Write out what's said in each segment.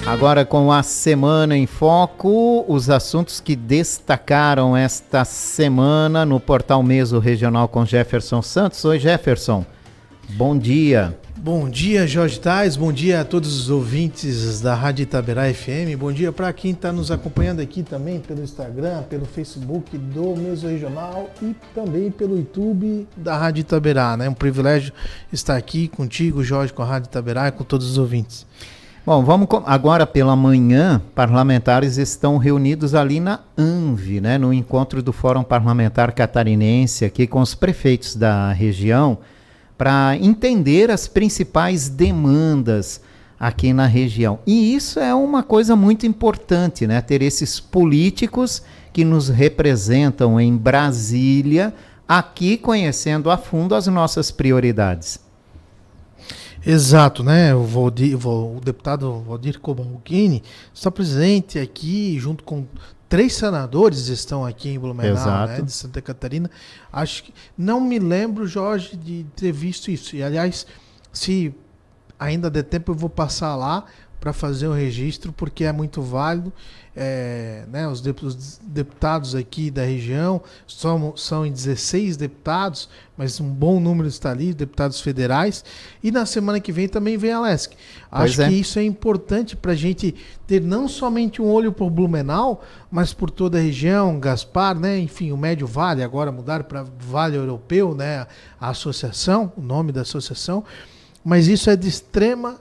Agora com a Semana em Foco, os assuntos que destacaram esta semana no Portal Meso Regional com Jefferson Santos. Oi, Jefferson. Bom dia. Bom dia, Jorge Tais. Bom dia a todos os ouvintes da Rádio Itaberá FM. Bom dia para quem está nos acompanhando aqui também pelo Instagram, pelo Facebook do Meso Regional e também pelo YouTube da Rádio Itaberá, né? Um privilégio estar aqui contigo, Jorge, com a Rádio Itaberá e com todos os ouvintes. Bom, vamos agora pela manhã, parlamentares estão reunidos ali na ANV, né, no encontro do Fórum Parlamentar Catarinense, aqui com os prefeitos da região, para entender as principais demandas aqui na região. E isso é uma coisa muito importante, né, ter esses políticos que nos representam em Brasília, aqui conhecendo a fundo as nossas prioridades. Exato, né? O deputado Valdir Cobalcini está presente aqui, junto com 3 senadores estão aqui em Blumenau, né, de Santa Catarina. Acho que não me lembro, Jorge, de ter visto isso. E, aliás, se ainda der tempo, eu vou passar lá para fazer o registro, porque é muito válido. Né, os deputados aqui da região são em 16 deputados, mas um bom número está ali, deputados federais, e na semana que vem também vem a LESC. Acho que isso é importante para a gente ter não somente um olho por Blumenau, mas por toda a região, Gaspar, né, enfim, o Médio Vale, agora mudaram para Vale Europeu, né, a associação, o nome da associação, mas isso é de extrema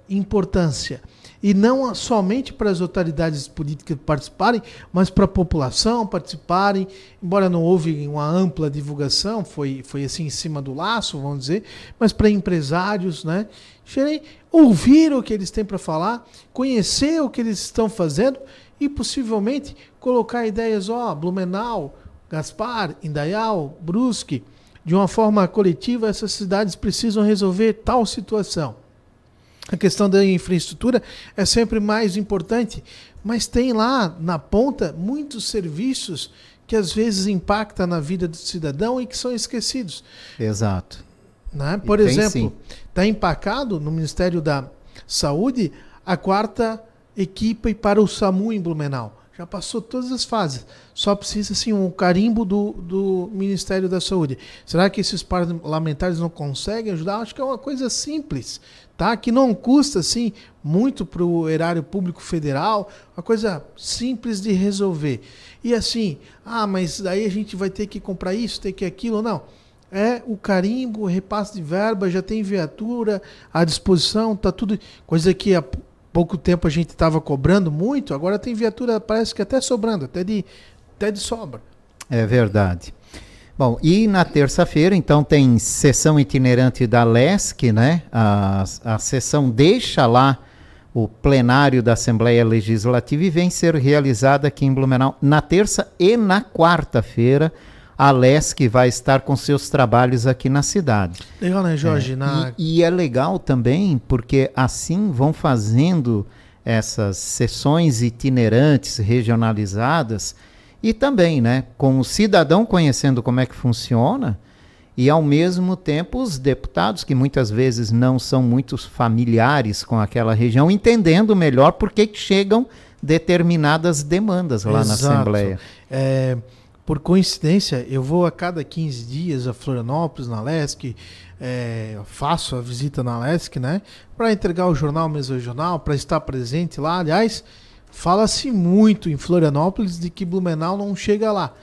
importância. E não somente para as autoridades políticas participarem, mas para a população participarem, embora não houve uma ampla divulgação, foi assim em cima do laço, vamos dizer, mas para empresários, né, ouvir o que eles têm para falar, conhecer o que eles estão fazendo e possivelmente colocar ideias, Blumenau, Gaspar, Indaial, Brusque, de uma forma coletiva, essas cidades precisam resolver tal situação. A questão da infraestrutura é sempre mais importante, mas tem lá na ponta muitos serviços que às vezes impactam na vida do cidadão e que são esquecidos. Exato. Né? Por exemplo, está empacado no Ministério da Saúde a 4ª equipe para o SAMU em Blumenau. Já passou todas as fases. Só precisa assim, um carimbo do Ministério da Saúde. Será que esses parlamentares não conseguem ajudar? Acho que é uma coisa simples, tá? Que não custa assim, muito para o erário público federal. Uma coisa simples de resolver. E assim, mas daí a gente vai ter que comprar isso, ter que aquilo. Não. É o carimbo, o repasse de verba, já tem viatura à disposição, tá tudo. Coisa que há pouco tempo a gente estava cobrando muito, agora tem viatura, parece que até sobrando, até de sobra. É verdade. Bom, e na terça-feira, então, tem sessão itinerante da LESC, né? A sessão deixa lá o plenário da Assembleia Legislativa e vem ser realizada aqui em Blumenau na terça e na quarta-feira. A LESC vai estar com seus trabalhos aqui na cidade. Legal, né, Jorge? E é legal também porque assim vão fazendo essas sessões itinerantes, regionalizadas, e também, né, com o cidadão conhecendo como é que funciona, e ao mesmo tempo os deputados, que muitas vezes não são muito familiares com aquela região, entendendo melhor por que chegam determinadas demandas lá na Assembleia. Por coincidência, eu vou a cada 15 dias a Florianópolis, na LESC, faço a visita na LESC, né, para entregar o jornal Meso Regional, para estar presente lá. Aliás, fala-se muito em Florianópolis de que Blumenau não chega lá.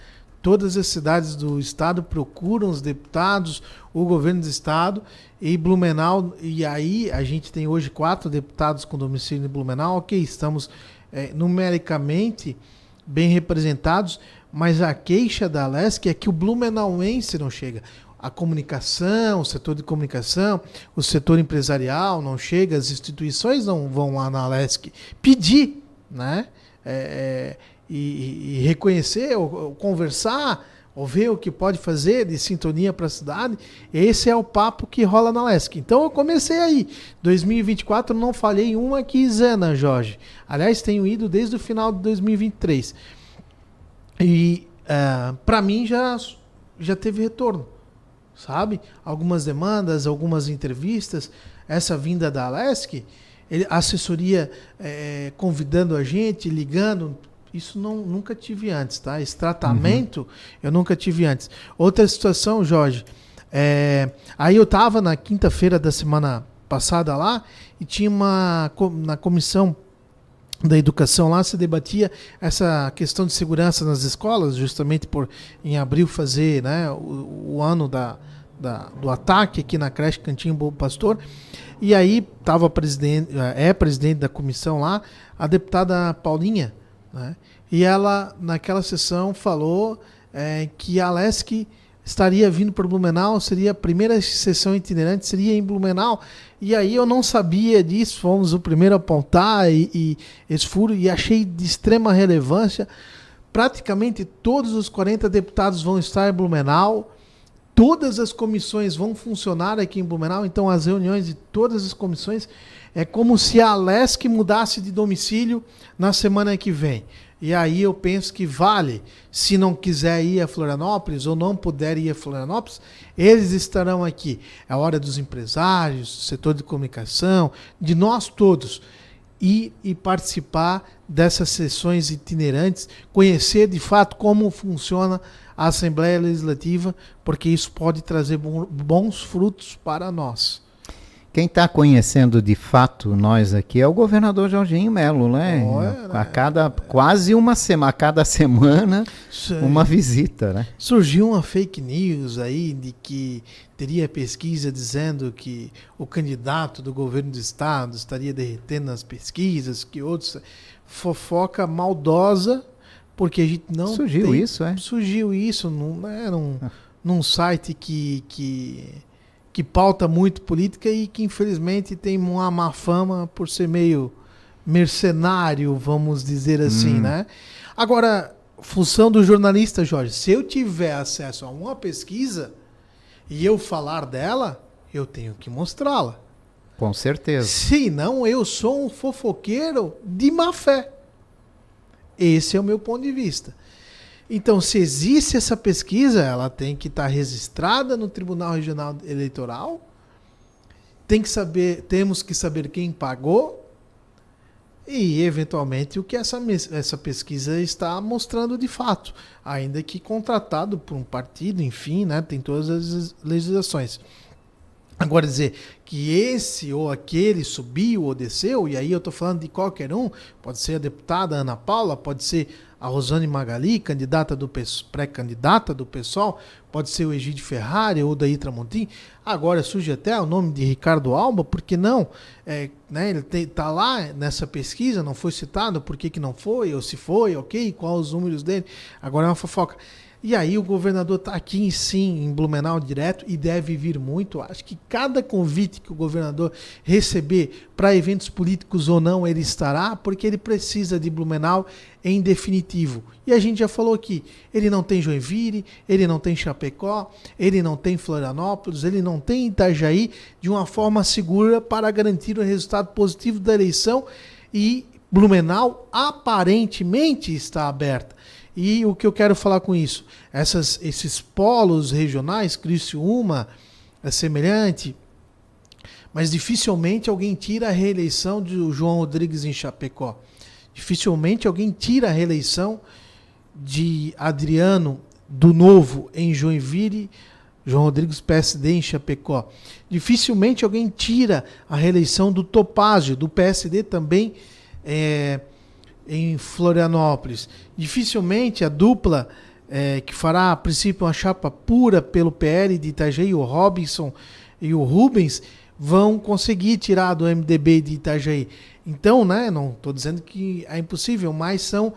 Todas as cidades do estado procuram os deputados, o governo do estado e Blumenau, e aí a gente tem hoje 4 deputados com domicílio em Blumenau, ok, estamos numericamente bem representados, mas a queixa da LESC é que o blumenauense não chega. A comunicação, o setor de comunicação, o setor empresarial não chega, as instituições não vão lá na LESC pedir, né? E reconhecer, ou conversar, ou ver o que pode fazer de sintonia para a cidade. Esse é o papo que rola na LESC. Então eu comecei aí. 2024 não falhei uma quinzena, Jorge. Aliás, tenho ido desde o final de 2023. E para mim já teve retorno, sabe? Algumas demandas, algumas entrevistas. Essa vinda da LESC a assessoria convidando a gente, ligando. Isso nunca tive antes, tá? Esse tratamento eu nunca tive antes. Outra situação, Jorge, aí eu estava na quinta-feira da semana passada lá e tinha na comissão da educação lá se debatia essa questão de segurança nas escolas, justamente por em abril fazer, né, o ano do ataque aqui na creche Cantinho Bom Pastor. E aí estava presidente da comissão lá, a deputada Paulinha, né, e ela naquela sessão falou que a LESC estaria vindo para Blumenau, seria a primeira sessão itinerante, seria em Blumenau. E aí eu não sabia disso, fomos o primeiro a apontar e esse furo, e achei de extrema relevância. Praticamente todos os 40 deputados vão estar em Blumenau, todas as comissões vão funcionar aqui em Blumenau, então as reuniões de todas as comissões é como se a LESC mudasse de domicílio na semana que vem. E aí eu penso que vale, se não quiser ir a Florianópolis ou não puder ir a Florianópolis, eles estarão aqui. É a hora dos empresários, do setor de comunicação, de nós todos, ir e participar dessas sessões itinerantes, conhecer de fato como funciona a Assembleia Legislativa, porque isso pode trazer bons frutos para nós. Quem está conhecendo de fato nós aqui é o governador Jorginho Melo, né? Quase uma semana, a cada semana, uma visita, né? Surgiu uma fake news aí de que teria pesquisa dizendo que o candidato do governo do estado estaria derretendo nas pesquisas, que outros... Fofoca maldosa, porque a gente não Surgiu isso num site que pauta muito política e que infelizmente tem uma má fama por ser meio mercenário, vamos dizer assim, né? Agora, função do jornalista, Jorge, se eu tiver acesso a uma pesquisa e eu falar dela, eu tenho que mostrá-la. Com certeza. Senão eu sou um fofoqueiro de má fé. Esse é o meu ponto de vista. Então, se existe essa pesquisa, ela tem que estar registrada no Tribunal Regional Eleitoral. Temos que saber quem pagou e, eventualmente, o que essa pesquisa está mostrando de fato, ainda que contratado por um partido, enfim, né, tem todas as legislações. Agora, dizer que esse ou aquele subiu ou desceu, e aí eu estou falando de qualquer um, pode ser a deputada Ana Paula, pode ser a Rosane Magali, pré-candidata do PSOL, pode ser o Egídio Ferrari ou daí Tramontim. Agora surge até o nome de Ricardo Alba, por que não? Né, ele está lá nessa pesquisa, não foi citado, por que não foi, ou se foi, ok, quais os números dele? Agora é uma fofoca. E aí o governador está aqui, sim, em Blumenau direto e deve vir muito. Acho que cada convite que o governador receber para eventos políticos ou não, ele estará, porque ele precisa de Blumenau em definitivo. E a gente já falou aqui, ele não tem Joinville, ele não tem Chapecó, ele não tem Florianópolis, ele não tem Itajaí, de uma forma segura para garantir o resultado positivo da eleição, e Blumenau aparentemente está aberta. E o que eu quero falar com isso? Esses polos regionais, Criciúma é semelhante, mas dificilmente alguém tira a reeleição de João Rodrigues em Chapecó. Dificilmente alguém tira a reeleição de Adriano do Novo em Joinville, João Rodrigues PSD em Chapecó. Dificilmente alguém tira a reeleição do Topázio, do PSD também em Florianópolis. Dificilmente a dupla que fará a princípio uma chapa pura pelo PL de Itajaí, o Robinson e o Rubens, vão conseguir tirar do MDB de Itajaí. Então, né, não estou dizendo que é impossível, mas são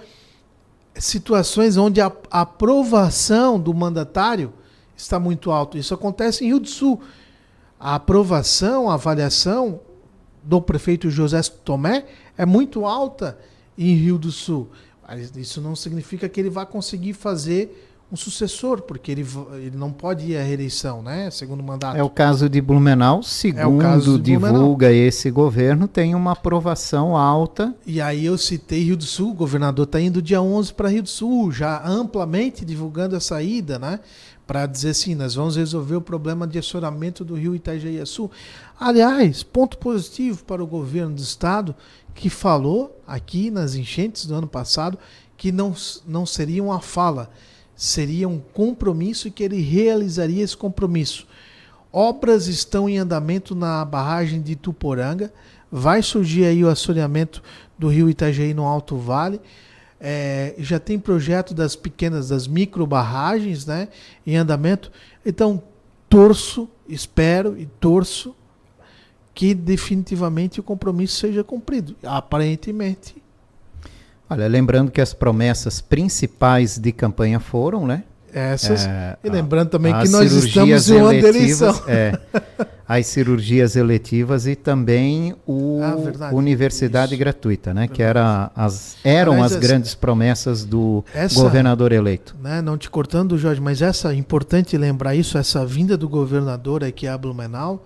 situações onde a aprovação do mandatário está muito alta. Isso acontece em Rio do Sul. A aprovação, a avaliação do prefeito José Tomé é muito alta em Rio do Sul. Isso não significa que ele vai conseguir fazer um sucessor, porque ele não pode ir à reeleição, né? Segundo mandato. É o caso de Blumenau, segundo divulga esse governo, tem uma aprovação alta. E aí eu citei Rio do Sul, o governador está indo dia 11 para Rio do Sul, já amplamente divulgando a saída, né? para dizer assim, nós vamos resolver o problema de assoreamento do rio Itajaí-Açu. Aliás, ponto positivo para o governo do estado, que falou aqui nas enchentes do ano passado que não seria uma fala, seria um compromisso e que ele realizaria esse compromisso. Obras estão em andamento na barragem de Ituporanga, vai surgir aí o assoreamento do rio Itajaí no Alto Vale. Já tem projeto das micro barragens, né, em andamento. Então, espero e torço que definitivamente o compromisso seja cumprido. Aparentemente. Olha, lembrando que as promessas principais de campanha foram, né? Essas. E lembrando também que nós estamos em uma eleição. As cirurgias eletivas e também universidade gratuita, né? Verdade. Que eram as grandes promessas do governador eleito. Né, não te cortando, Jorge, mas é importante lembrar isso, essa vinda do governador aqui a Blumenau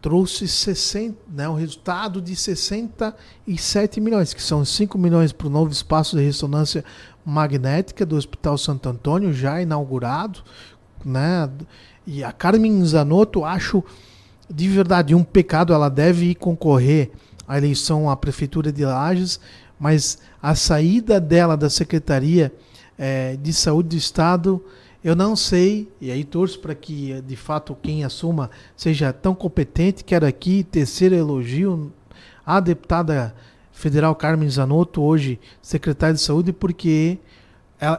trouxe o resultado de 67 milhões, que são 5 milhões para o novo espaço de ressonância magnética do Hospital Santo Antônio, já inaugurado, né? E a Carmen Zanotto, acho de verdade um pecado, ela deve ir concorrer à eleição à Prefeitura de Lages, mas a saída dela da Secretaria de Saúde do Estado, eu não sei, e aí torço para que de fato quem assuma seja tão competente. Quero aqui tecer elogio à deputada federal Carmen Zanotto, hoje secretária de Saúde, porque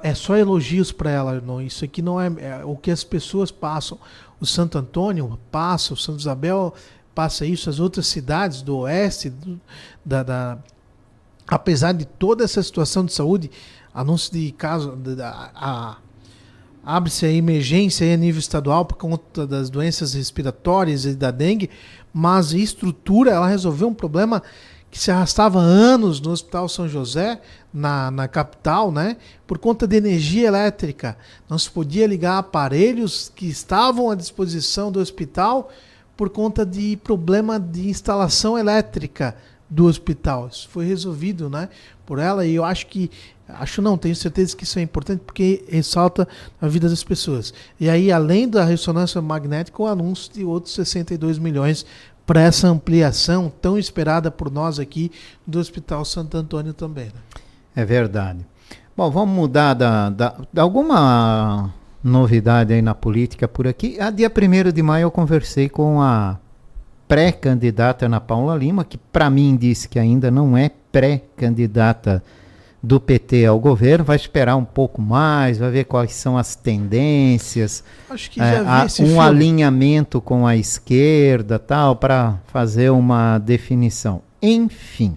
é só elogios para ela. Não, isso aqui não é o que as pessoas passam. O Santo Antônio passa, o Santo Isabel passa isso, as outras cidades do oeste, apesar de toda essa situação de saúde, anúncio de caso, abre-se a emergência a nível estadual por conta das doenças respiratórias e da dengue, mas a estrutura, ela resolveu um problema que se arrastava anos no Hospital São José, na capital, né? Por conta de energia elétrica. Não se podia ligar aparelhos que estavam à disposição do hospital por conta de problema de instalação elétrica do hospital. Isso foi resolvido, né, por ela, e eu tenho certeza que isso é importante porque ressalta a vida das pessoas. E aí, além da ressonância magnética, o anúncio de outros 62 milhões para essa ampliação tão esperada por nós aqui do Hospital Santo Antônio também. Né? É verdade. Bom, vamos mudar de alguma novidade aí na política por aqui. A dia 1º de maio eu conversei com a pré-candidata Ana Paula Lima, que para mim disse que ainda não é pré-candidata do PT ao governo, vai esperar um pouco mais, vai ver quais são as tendências, acho que já vi esse filme. Alinhamento com a esquerda, tal, para fazer uma definição. Enfim,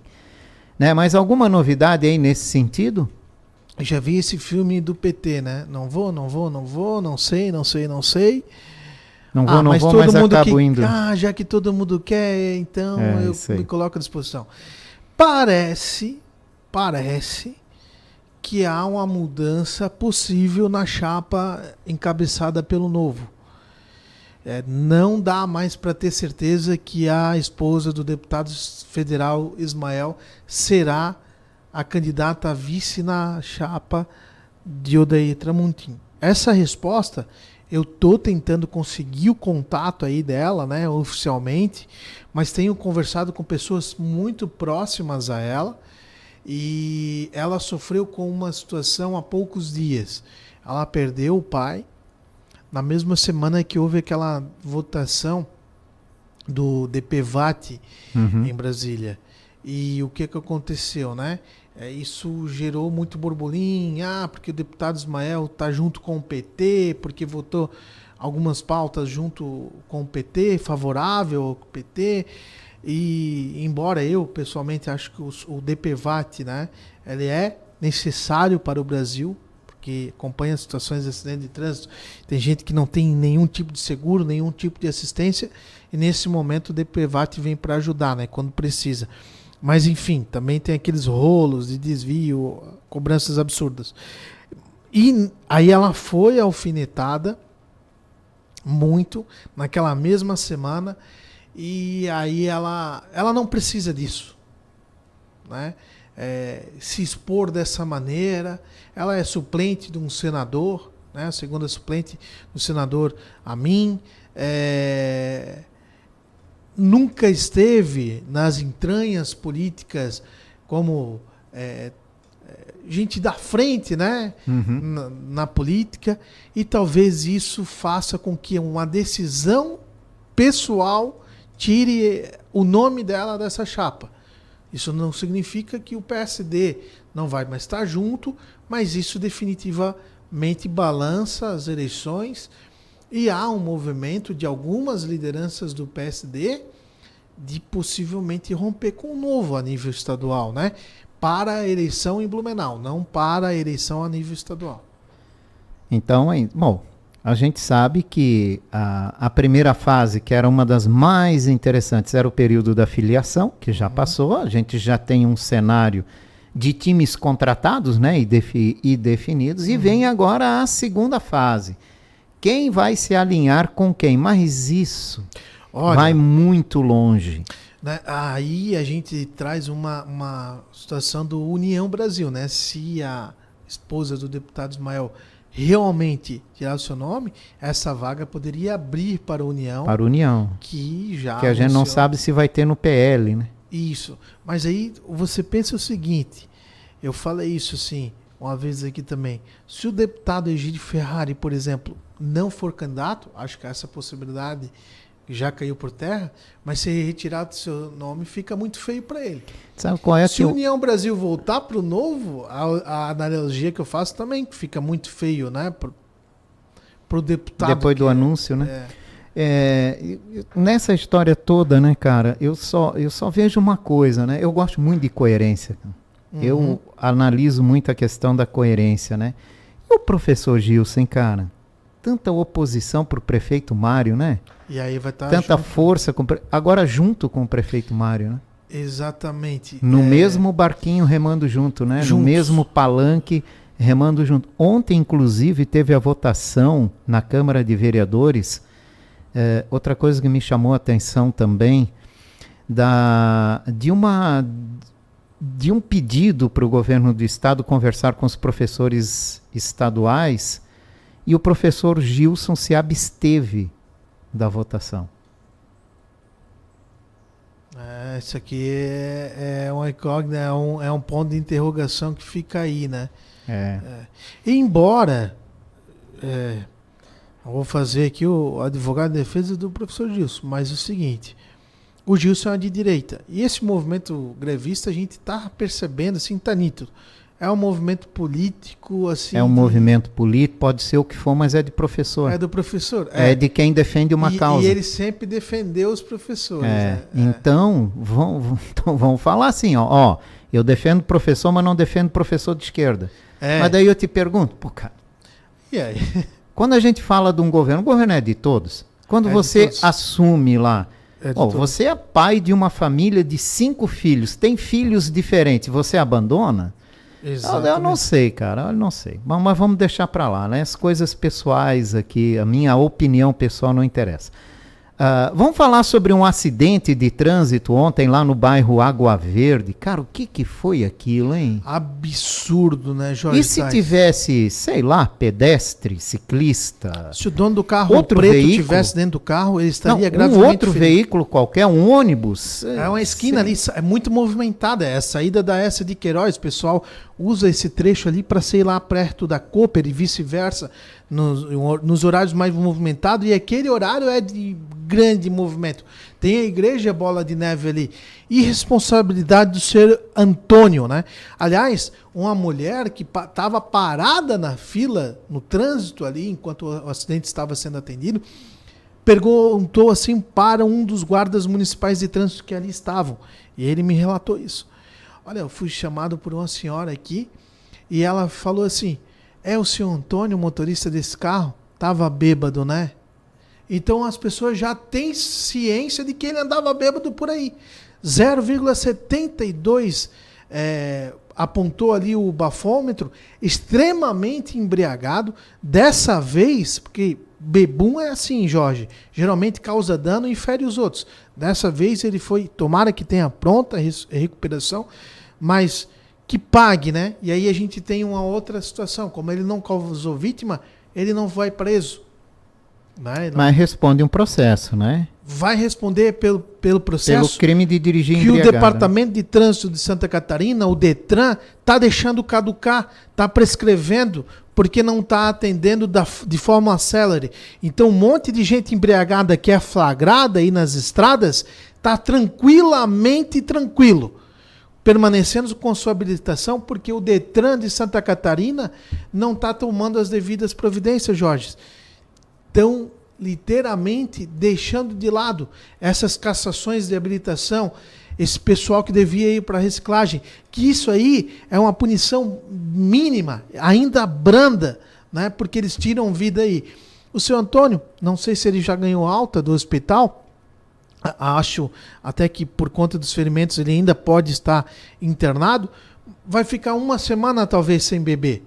né? Mas alguma novidade aí nesse sentido? Já vi esse filme do PT, né? Não sei. Não vou, mas acabo indo. Já que todo mundo quer, então eu me coloco à disposição. Parece que há uma mudança possível na chapa encabeçada pelo Novo. Não dá mais para ter certeza que a esposa do deputado federal Ismael será a candidata a vice na chapa de Odair Tramontim. Essa resposta, eu estou tentando conseguir o contato aí dela, né, oficialmente, mas tenho conversado com pessoas muito próximas a ela, e ela sofreu com uma situação há poucos dias. Ela perdeu o pai na mesma semana que houve aquela votação do DPVAT em Brasília. E o que aconteceu, né? Isso gerou muito burburinho, porque o deputado Ismael está junto com o PT, porque votou algumas pautas junto com o PT, favorável ao PT. E embora eu pessoalmente acho que o DPVAT, né, ele é necessário para o Brasil, porque acompanha situações de acidente de trânsito, tem gente que não tem nenhum tipo de seguro, nenhum tipo de assistência, e nesse momento o DPVAT vem para ajudar, né, quando precisa. Mas enfim, também tem aqueles rolos de desvio, cobranças absurdas. E aí ela foi alfinetada muito naquela mesma semana. E aí ela não precisa disso, né? Se expor dessa maneira. Ela é suplente de um senador, né? A segunda suplente do senador Amin. Nunca esteve nas entranhas políticas como gente da frente, né? Na política, e talvez isso faça com que uma decisão pessoal tire o nome dela dessa chapa. Isso não significa que o PSD não vai mais estar junto, mas isso definitivamente balança as eleições, e há um movimento de algumas lideranças do PSD de possivelmente romper com o novo a nível estadual, né? Para a eleição em Blumenau, não para a eleição a nível estadual. Então, bom, a gente sabe que a primeira fase, que era uma das mais interessantes, era o período da filiação, que já passou. A gente já tem um cenário de times contratados, né, e definidos, e vem agora a segunda fase. Quem vai se alinhar com quem? Mas isso vai muito longe. Né, aí a gente traz uma situação do União Brasil, né? Se a esposa do deputado Ismael realmente tirar o seu nome, essa vaga poderia abrir para a União. Para a União. Que a gente não sabe se vai ter no PL, né? Isso. Mas aí você pensa o seguinte, eu falei isso assim, uma vez aqui também. Se o deputado Egídio Ferrari, por exemplo, não for candidato, acho que essa possibilidade já caiu por terra, mas se retirar do seu nome fica muito feio para ele. Sabe qual é? Se a União Brasil voltar para o novo, a analogia que eu faço também fica muito feio, né? Para o deputado. Depois do anúncio, né? Nessa história toda, né, cara, eu só vejo uma coisa, né? Eu gosto muito de coerência. Eu analiso muito a questão da coerência, né? E o professor Gilson, cara, tanta oposição para o prefeito Mário, né? E aí vai estar tanta força, agora junto com o prefeito Mário, né? Exatamente. No mesmo barquinho remando junto, né? Juntos. No mesmo palanque remando junto. Ontem, inclusive, teve a votação na Câmara de Vereadores. Outra coisa que me chamou a atenção também, de um pedido para o governo do estado conversar com os professores estaduais, e o professor Gilson se absteve da votação. Isso aqui é uma incógnita, é um ponto de interrogação que fica aí, né? Embora, eu vou fazer aqui o advogado de defesa do professor Gilson, mas é o seguinte, o Gilson é de direita, e esse movimento grevista a gente está percebendo, assim, tá nítido. É um movimento político, assim... É um movimento político, pode ser o que for, mas é de professor. É do professor. É de quem defende uma causa. E ele sempre defendeu os professores. Né? Então, vamos falar assim, ó, eu defendo professor, mas não defendo professor de esquerda. Mas daí eu te pergunto, cara, e aí? Quando a gente fala de um governo, o governo é de todos. Quando você assume lá, você é pai de uma família de 5 filhos, tem filhos diferentes, você abandona? Eu não sei, cara, eu não sei. Mas vamos deixar para lá, né? As coisas pessoais aqui, a minha opinião pessoal não interessa. Vamos falar sobre um acidente de trânsito ontem lá no bairro Água Verde. Cara, o que foi aquilo, hein? Absurdo, né, Jorge? E se tivesse, sei lá, pedestre, ciclista... Se o dono do carro outro preto veículo, tivesse dentro do carro, ele estaria gravemente outro veículo qualquer, um ônibus... É uma esquina ali, é muito movimentada. É a saída da S de Queiroz. O pessoal usa esse trecho ali para, sei lá, perto da Cooper e vice-versa, nos horários mais movimentados, e aquele horário é de grande movimento. Tem a igreja Bola de Neve ali. Irresponsabilidade do senhor Antônio, né? Aliás, uma mulher que estava parada na fila, no trânsito ali, enquanto o acidente estava sendo atendido, perguntou assim para um dos guardas municipais de trânsito que ali estavam. E ele me relatou isso. Olha, eu fui chamado por uma senhora aqui e ela falou assim, o senhor Antônio, o motorista desse carro, estava bêbado, né? Então as pessoas já têm ciência de que ele andava bêbado por aí. 0,72 apontou ali o bafômetro, extremamente embriagado. Dessa vez, porque bebum é assim, Jorge, geralmente causa dano e fere os outros. Dessa vez ele foi, tomara que tenha pronta recuperação, mas que pague, né? E aí a gente tem uma outra situação, como ele não causou vítima, ele não vai preso. Né? Mas responde um processo, né? Vai responder pelo processo. Pelo crime de dirigir que embriagado. O Departamento de Trânsito de Santa Catarina, o DETRAN, está deixando caducar, está prescrevendo, porque não está atendendo de forma célere. Então, um monte de gente embriagada que é flagrada aí nas estradas está tranquilamente tranquilo, permanecendo com sua habilitação, porque o DETRAN de Santa Catarina não está tomando as devidas providências, Jorge. Estão literalmente deixando de lado essas cassações de habilitação, esse pessoal que devia ir para reciclagem, que isso aí é uma punição mínima, ainda branda, né? Porque eles tiram vida aí. O seu Antônio, não sei se ele já ganhou alta do hospital, acho até que por conta dos ferimentos ele ainda pode estar internado, vai ficar uma semana talvez sem beber.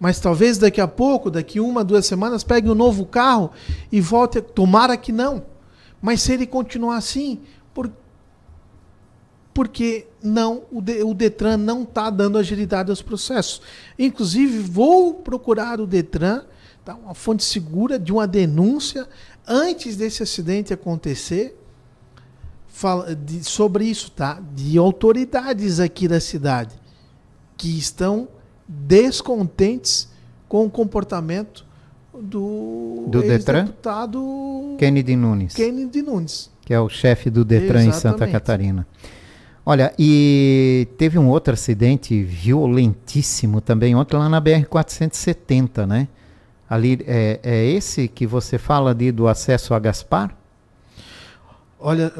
Mas talvez daqui a pouco, daqui 1, 2 semanas, pegue um novo carro e volte. Tomara que não. Mas se ele continuar assim, porque não, o DETRAN não está dando agilidade aos processos. Inclusive, vou procurar o DETRAN, tá, uma fonte segura de uma denúncia, antes desse acidente acontecer, sobre isso, tá? De autoridades aqui da cidade que estão descontentes com o comportamento do ex-deputado Kennedy Nunes, que é o chefe do DETRAN em Santa Catarina. Olha, e teve um outro acidente violentíssimo também ontem lá na BR-470, né? Ali, é esse que você fala ali do acesso a Gaspar? Olha...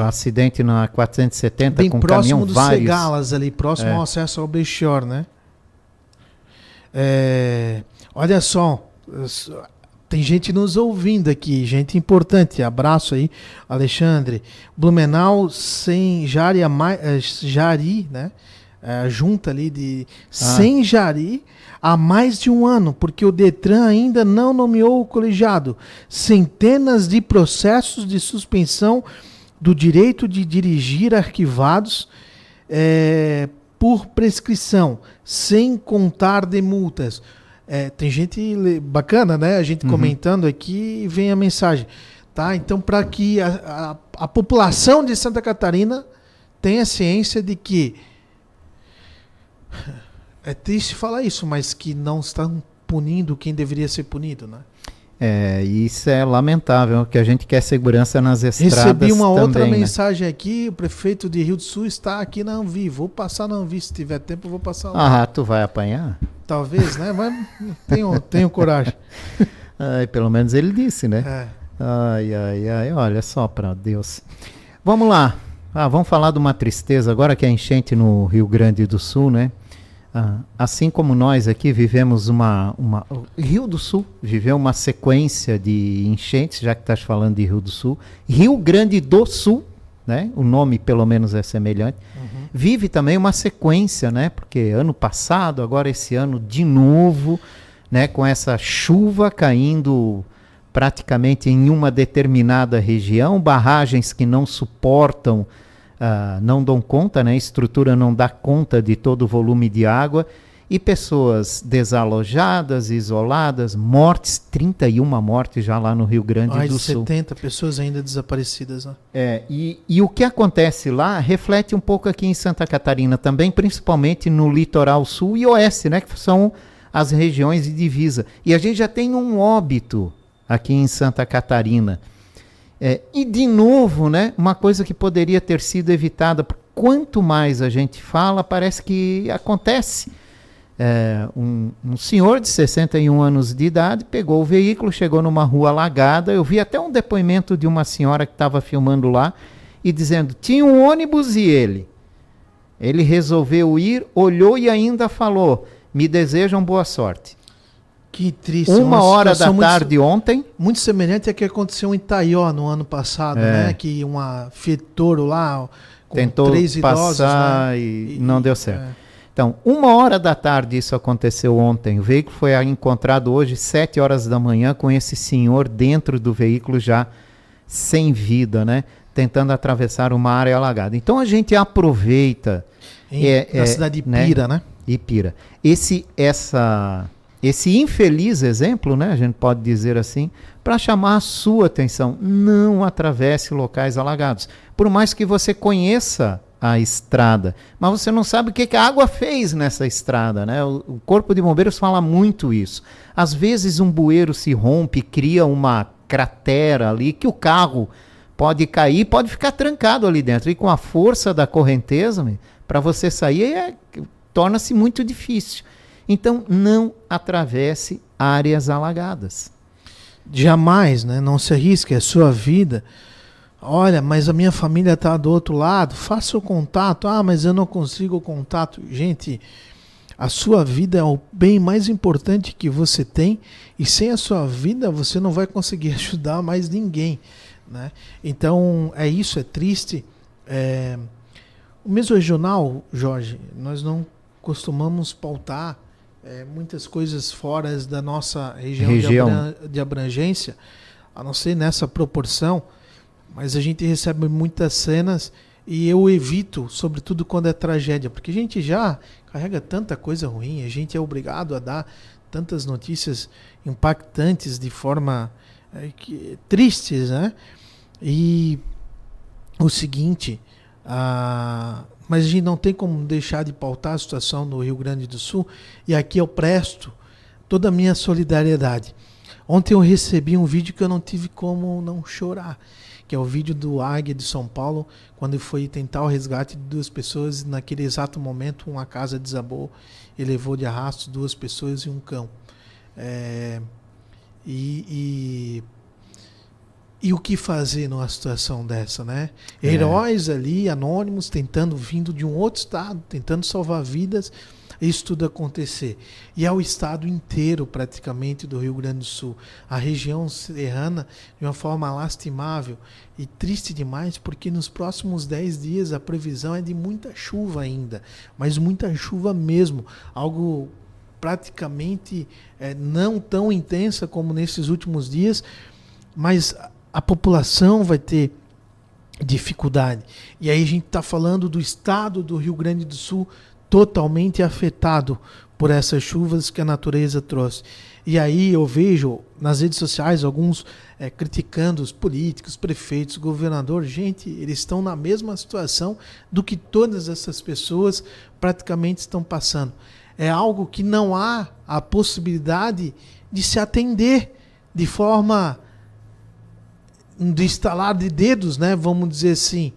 acidente na 470 bem com próximo caminhão do vários. Cegalas ali, próximo ao acesso ao Belchior, né? Olha só, tem gente nos ouvindo aqui, gente importante. Abraço aí, Alexandre. Blumenau sem Jari, né? Junta ali de sem Jari há mais de um ano, porque o DETRAN ainda não nomeou o colegiado. Centenas de processos de suspensão do direito de dirigir arquivados por prescrição, sem contar de multas. Tem gente bacana, né? A gente comentando aqui e vem a mensagem. Tá? Então, para que a população de Santa Catarina tenha ciência de que é triste falar isso, mas que não estão punindo quem deveria ser punido, né? Isso é lamentável, que a gente quer segurança nas estradas. Recebi uma também, outra né? mensagem aqui, o prefeito de Rio do Sul está aqui na Anvi. Vou passar na Anvi, se tiver tempo eu vou passar lá. Tu vai apanhar? Talvez, né? Mas tenho coragem. Pelo menos ele disse, né? Olha só para Deus. Vamos lá. Vamos falar de uma tristeza agora, que é a enchente no Rio Grande do Sul, né? Assim como nós aqui vivemos o Rio do Sul viveu uma sequência de enchentes, já que estás falando de Rio do Sul. Rio Grande do Sul, né? O nome pelo menos é semelhante. Vive também uma sequência, né? Porque ano passado, agora esse ano de novo, né? Com essa chuva caindo praticamente em uma determinada região, barragens que não suportam, não dão conta, né? A estrutura não dá conta de todo o volume de água, e pessoas desalojadas, isoladas, mortes, 31 mortes já lá no Rio Grande do Sul. 70 pessoas ainda desaparecidas, né? E o que acontece lá reflete um pouco aqui em Santa Catarina também, principalmente no litoral sul e oeste, né? Que são as regiões de divisa. E a gente já tem um óbito aqui em Santa Catarina. E de novo, né, uma coisa que poderia ter sido evitada, quanto mais a gente fala, parece que acontece. Um senhor de 61 anos de idade pegou o veículo, chegou numa rua alagada. Eu vi até um depoimento de uma senhora que estava filmando lá e dizendo, tinha um ônibus e ele resolveu ir, olhou e ainda falou, me desejam boa sorte. Que triste. 1h da tarde ontem. Muito semelhante ao que aconteceu em Itaió no ano passado, né? Que uma Fiat Toro lá com tentou 3 idosos, passar, né? e não deu certo. Então, 1h da tarde isso aconteceu ontem. O veículo foi encontrado hoje, 7h da manhã, com esse senhor dentro do veículo já sem vida, né? Tentando atravessar uma área alagada. Então a gente aproveita... Na cidade de Ipira, né? Ipira. esse infeliz exemplo, né, a gente pode dizer assim, para chamar a sua atenção. Não atravesse locais alagados. Por mais que você conheça a estrada, mas você não sabe o que a água fez nessa estrada, né? O Corpo de Bombeiros fala muito isso. Às vezes um bueiro se rompe, cria uma cratera ali que o carro pode cair, pode ficar trancado ali dentro. E com a força da correnteza, para você sair, torna-se muito difícil. Então, não atravesse áreas alagadas. Jamais, né? Não se arrisque, é a sua vida. Olha, mas a minha família está do outro lado, faça o contato. Ah, mas eu não consigo o contato. Gente, a sua vida é o bem mais importante que você tem, e sem a sua vida você não vai conseguir ajudar mais ninguém, né? Então, é isso, é triste. O mesorregional, Jorge, nós não costumamos pautar muitas coisas fora da nossa região. De abrangência, a não ser nessa proporção, mas a gente recebe muitas cenas e eu evito, sobretudo quando é tragédia, porque a gente já carrega tanta coisa ruim, a gente é obrigado a dar tantas notícias impactantes de forma tristes, né? E o seguinte, mas a gente não tem como deixar de pautar a situação no Rio Grande do Sul, e aqui eu presto toda a minha solidariedade. Ontem eu recebi um vídeo que eu não tive como não chorar, que é o vídeo do Águia de São Paulo, quando foi tentar o resgate de 2 pessoas, e naquele exato momento uma casa desabou e levou de arrasto 2 pessoas e um cão. E o que fazer numa situação dessa, né? Heróis ali, anônimos, vindo de um outro estado, tentando salvar vidas, isso tudo acontecer. E é o estado inteiro, praticamente, do Rio Grande do Sul. A região serrana, de uma forma lastimável e triste demais, porque nos próximos 10 dias a previsão é de muita chuva ainda, mas muita chuva mesmo. Algo praticamente não tão intensa como nesses últimos dias, mas a população vai ter dificuldade. E aí a gente está falando do estado do Rio Grande do Sul totalmente afetado por essas chuvas que a natureza trouxe. E aí eu vejo nas redes sociais alguns criticando os políticos, prefeitos, governadores. Gente, eles estão na mesma situação do que todas essas pessoas praticamente estão passando. É algo que não há a possibilidade de se atender de forma de estalar de dedos, né? Vamos dizer assim,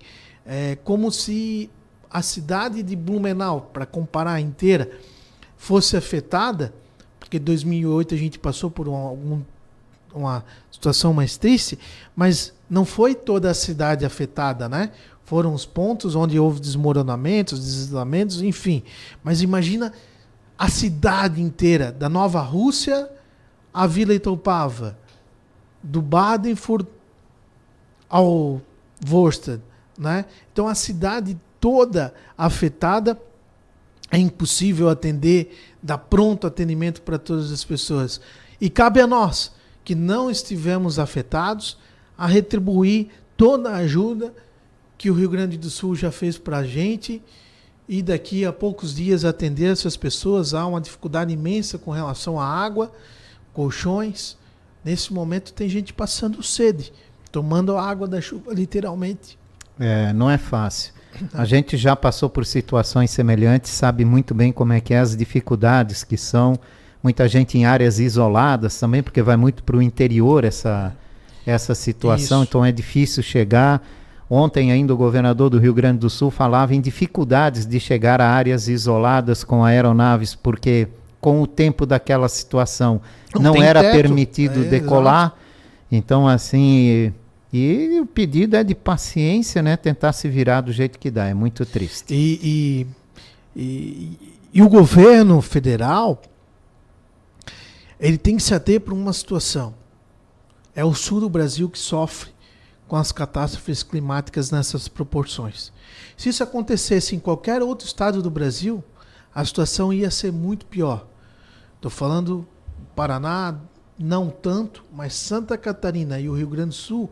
como se a cidade de Blumenau, para comparar inteira, fosse afetada, porque em 2008 a gente passou por uma situação mais triste, mas não foi toda a cidade afetada, né? Foram os pontos onde houve desmoronamentos, deslizamentos, enfim. Mas imagina a cidade inteira, da Nova Rússia à Vila Itopava, do Badenfurt ao Vorstadt, né? Então a cidade toda afetada, é impossível atender, dar pronto atendimento para todas as pessoas. E cabe a nós, que não estivemos afetados, a retribuir toda a ajuda que o Rio Grande do Sul já fez para a gente, e daqui a poucos dias atender essas pessoas. Há uma dificuldade imensa com relação à água, colchões. Nesse momento tem gente passando sede, tomando a água da chuva, literalmente. Não é fácil. A gente já passou por situações semelhantes, sabe muito bem como é que é as dificuldades que são. Muita gente em áreas isoladas também, porque vai muito para o interior essa situação. Isso. Então é difícil chegar. Ontem ainda o governador do Rio Grande do Sul falava em dificuldades de chegar a áreas isoladas com aeronaves, porque com o tempo daquela situação não era permitido decolar. Exato. Então, assim, e o pedido é de paciência, né? Tentar se virar do jeito que dá. É muito triste. E o governo federal, ele tem que se ater para uma situação. É o sul do Brasil que sofre com as catástrofes climáticas nessas proporções. Se isso acontecesse em qualquer outro estado do Brasil, a situação ia ser muito pior. Estou falando Paraná, não tanto, mas Santa Catarina e o Rio Grande do Sul,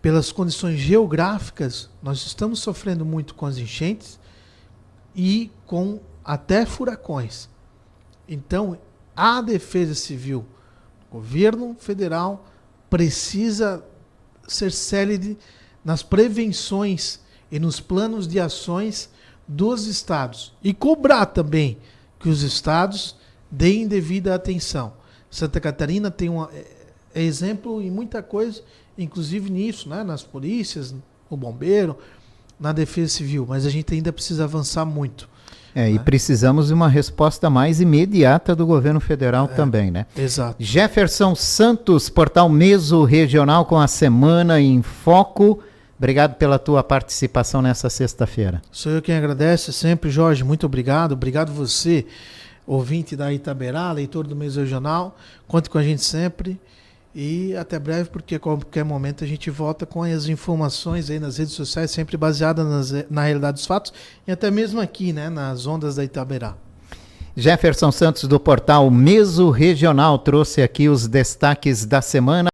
pelas condições geográficas, nós estamos sofrendo muito com as enchentes e com até furacões. Então, a Defesa Civil, o governo federal, precisa ser célere nas prevenções e nos planos de ações dos estados. E cobrar também que os estados deem devida atenção. Santa Catarina tem é exemplo em muita coisa, inclusive nisso, né? Nas polícias, no bombeiro, na Defesa Civil. Mas a gente ainda precisa avançar muito. E precisamos de uma resposta mais imediata do governo federal também, né? Exato. Jefferson Santos, Portal Meso Regional com a Semana em Foco. Obrigado pela tua participação nessa sexta-feira. Sou eu quem agradece sempre, Jorge. Muito obrigado. Obrigado você, ouvinte da Itaberá, leitor do Meso Regional. Conte com a gente sempre. E até breve, porque a qualquer momento a gente volta com as informações aí nas redes sociais, sempre baseadas na realidade dos fatos, e até mesmo aqui, né, nas ondas da Itaberá. Jefferson Santos, do portal Meso Regional, trouxe aqui os destaques da semana.